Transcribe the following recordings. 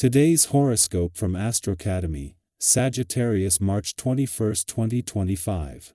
Today's horoscope from AstroCademy, Sagittarius, March 21, 2025.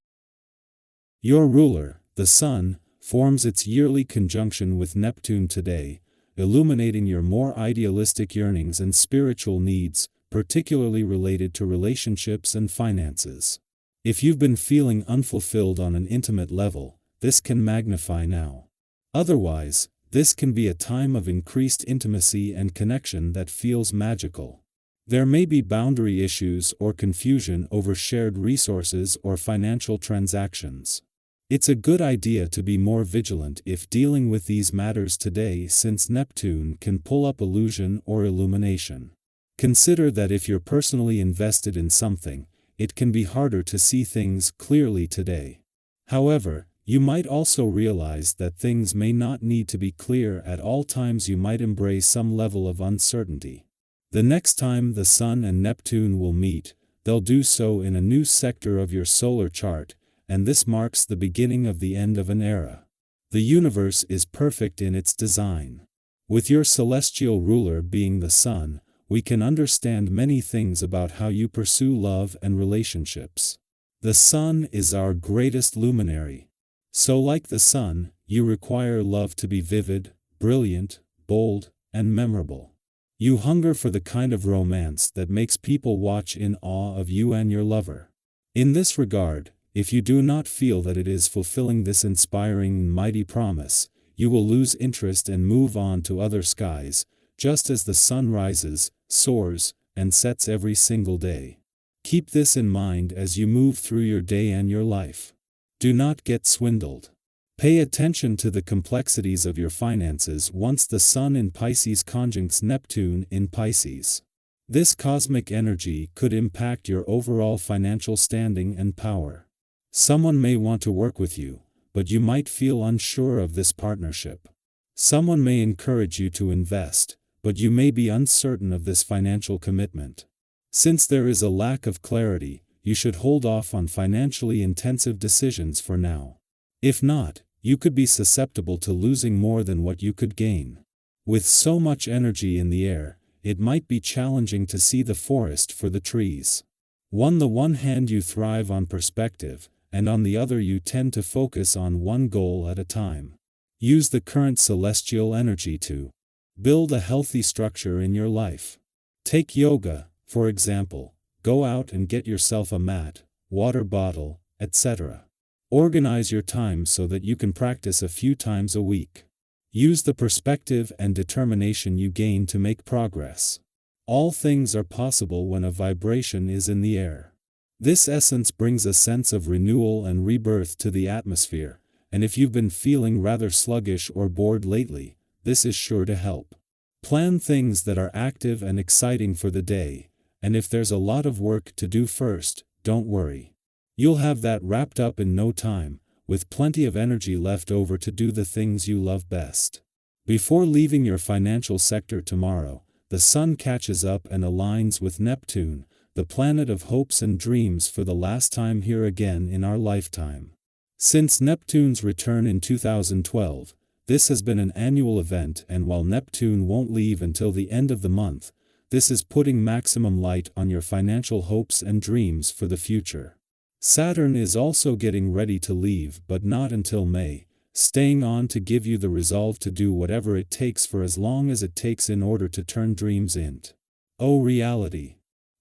Your ruler, the Sun, forms its yearly conjunction with Neptune today, illuminating your more idealistic yearnings and spiritual needs, particularly related to relationships and finances. If you've been feeling unfulfilled on an intimate level, this can magnify now. Otherwise, this can be a time of increased intimacy and connection that feels magical. There may be boundary issues or confusion over shared resources or financial transactions. It's a good idea to be more vigilant if dealing with these matters today, since Neptune can pull up illusion or illumination. Consider that if you're personally invested in something, it can be harder to see things clearly today. However, you might also realize that things may not need to be clear at all times. You might embrace some level of uncertainty. The next time the Sun and Neptune will meet, they'll do so in a new sector of your solar chart, and this marks the beginning of the end of an era. The universe is perfect in its design. With your celestial ruler being the Sun, we can understand many things about how you pursue love and relationships. The Sun is our greatest luminary. So like the Sun, you require love to be vivid, brilliant, bold, and memorable. You hunger for the kind of romance that makes people watch in awe of you and your lover. In this regard, if you do not feel that it is fulfilling this inspiring and mighty promise, you will lose interest and move on to other skies, just as the Sun rises, soars, and sets every single day. Keep this in mind as you move through your day and your life. Do not get swindled. Pay attention to the complexities of your finances once the Sun in Pisces conjuncts Neptune in Pisces. This cosmic energy could impact your overall financial standing and power. Someone may want to work with you, but you might feel unsure of this partnership. Someone may encourage you to invest, but you may be uncertain of this financial commitment. Since there is a lack of clarity, you should hold off on financially intensive decisions for now. If not, you could be susceptible to losing more than what you could gain. With so much energy in the air, it might be challenging to see the forest for the trees. On the one hand, you thrive on perspective, and on the other you tend to focus on one goal at a time. Use the current celestial energy to build a healthy structure in your life. Take yoga, for example. Go out and get yourself a mat, water bottle, etc. Organize your time so that you can practice a few times a week. Use the perspective and determination you gain to make progress. All things are possible when a vibration is in the air. This essence brings a sense of renewal and rebirth to the atmosphere, and if you've been feeling rather sluggish or bored lately, this is sure to help. Plan things that are active and exciting for the day, and if there's a lot of work to do first, don't worry. You'll have that wrapped up in no time, with plenty of energy left over to do the things you love best. Before leaving your financial sector tomorrow, the Sun catches up and aligns with Neptune, the planet of hopes and dreams, for the last time here again in our lifetime. Since Neptune's return in 2012, this has been an annual event, and while Neptune won't leave until the end of the month, this is putting maximum light on your financial hopes and dreams for the future. Saturn is also getting ready to leave, but not until May, staying on to give you the resolve to do whatever it takes for as long as it takes in order to turn dreams into reality.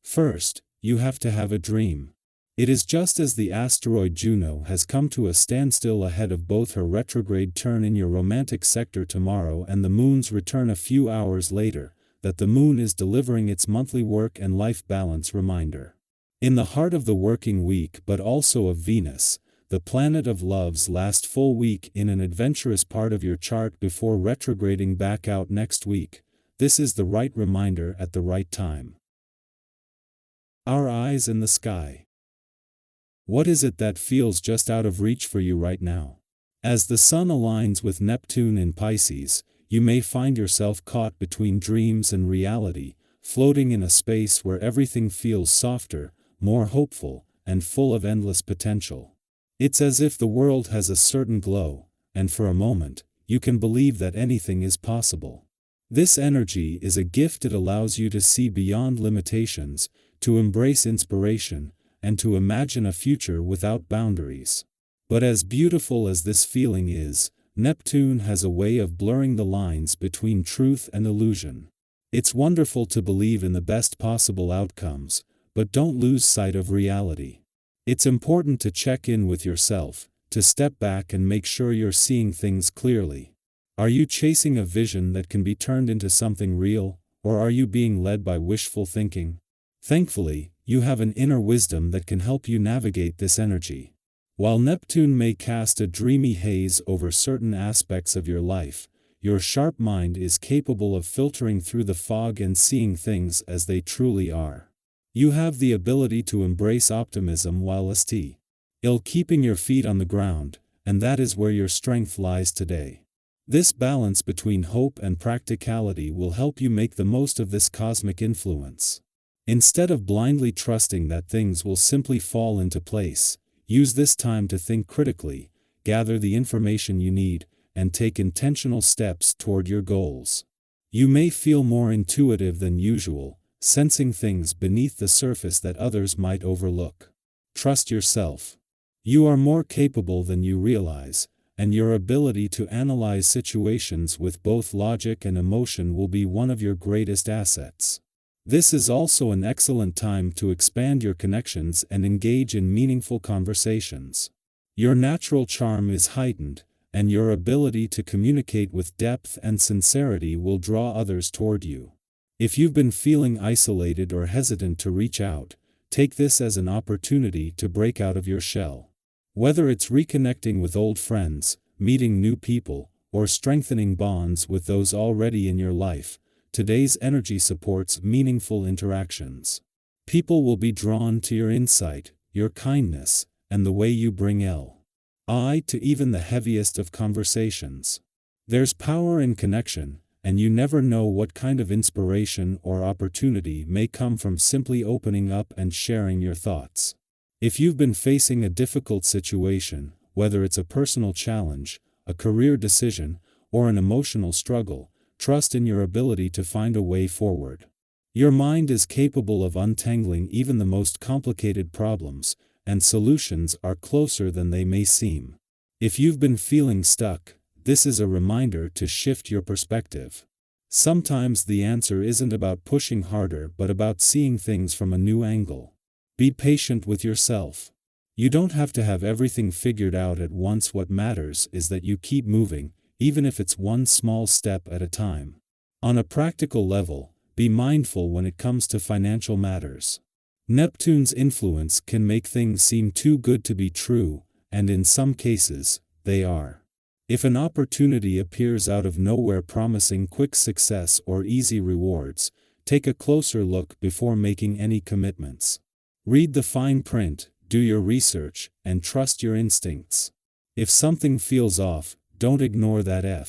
First, you have to have a dream. It is just as the asteroid Juno has come to a standstill ahead of both her retrograde turn in your romantic sector tomorrow and the Moon's return a few hours later, that the Moon is delivering its monthly work and life balance reminder. In the heart of the working week, but also of Venus, the planet of love's last full week in an adventurous part of your chart before retrograding back out next week, this is the right reminder at the right time. Our eyes in the sky. What is it that feels just out of reach for you right now? As the Sun aligns with Neptune in Pisces, you may find yourself caught between dreams and reality, floating in a space where everything feels softer, more hopeful, and full of endless potential. It's as if the world has a certain glow, and for a moment, you can believe that anything is possible. This energy is a gift. It allows you to see beyond limitations, to embrace inspiration, and to imagine a future without boundaries. But as beautiful as this feeling is, Neptune has a way of blurring the lines between truth and illusion. It's wonderful to believe in the best possible outcomes, but don't lose sight of reality. It's important to check in with yourself, to step back and make sure you're seeing things clearly. Are you chasing a vision that can be turned into something real, or are you being led by wishful thinking? Thankfully, you have an inner wisdom that can help you navigate this energy. While Neptune may cast a dreamy haze over certain aspects of your life, your sharp mind is capable of filtering through the fog and seeing things as they truly are. You have the ability to embrace optimism while still keeping your feet on the ground, and that is where your strength lies today. This balance between hope and practicality will help you make the most of this cosmic influence. Instead of blindly trusting that things will simply fall into place, use this time to think critically, gather the information you need, and take intentional steps toward your goals. You may feel more intuitive than usual, sensing things beneath the surface that others might overlook. Trust yourself. You are more capable than you realize, and your ability to analyze situations with both logic and emotion will be one of your greatest assets. This is also an excellent time to expand your connections and engage in meaningful conversations. Your natural charm is heightened, and your ability to communicate with depth and sincerity will draw others toward you. If you've been feeling isolated or hesitant to reach out, take this as an opportunity to break out of your shell. Whether it's reconnecting with old friends, meeting new people, or strengthening bonds with those already in your life, today's energy supports meaningful interactions. People will be drawn to your insight, your kindness, and the way you bring light to even the heaviest of conversations. There's power in connection, and you never know what kind of inspiration or opportunity may come from simply opening up and sharing your thoughts. If you've been facing a difficult situation, whether it's a personal challenge, a career decision, or an emotional struggle, trust in your ability to find a way forward. Your mind is capable of untangling even the most complicated problems, and solutions are closer than they may seem. If you've been feeling stuck, this is a reminder to shift your perspective. Sometimes the answer isn't about pushing harder but about seeing things from a new angle. Be patient with yourself. You don't have to have everything figured out at once. What matters is that you keep moving, even if it's one small step at a time. On a practical level, be mindful when it comes to financial matters. Neptune's influence can make things seem too good to be true, and in some cases, they are. If an opportunity appears out of nowhere promising quick success or easy rewards, take a closer look before making any commitments. Read the fine print, do your research, and trust your instincts. If something feels off, don't ignore that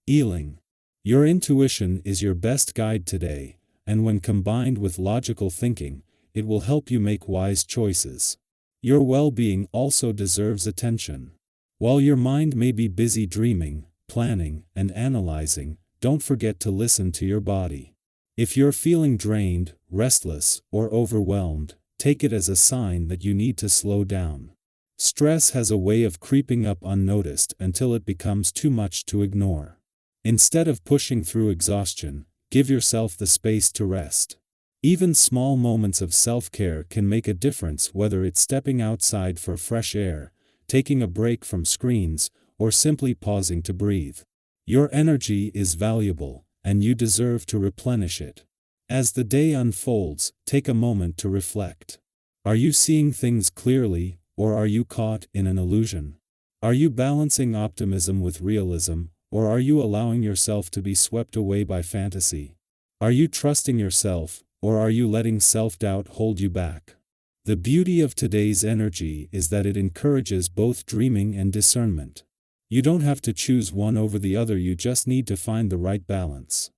feeling. Your intuition is your best guide today, and when combined with logical thinking, it will help you make wise choices. Your well-being also deserves attention. While your mind may be busy dreaming, planning, and analyzing, don't forget to listen to your body. If you're feeling drained, restless, or overwhelmed, take it as a sign that you need to slow down. Stress has a way of creeping up unnoticed until it becomes too much to ignore. Instead of pushing through exhaustion, give yourself the space to rest. Even small moments of self-care can make a difference, whether it's stepping outside for fresh air, taking a break from screens, or simply pausing to breathe. Your energy is valuable, and you deserve to replenish it. As the day unfolds, take a moment to reflect. Are you seeing things clearly, or are you caught in an illusion? Are you balancing optimism with realism, or are you allowing yourself to be swept away by fantasy? Are you trusting yourself, or are you letting self-doubt hold you back? The beauty of today's energy is that it encourages both dreaming and discernment. You don't have to choose one over the other, you just need to find the right balance.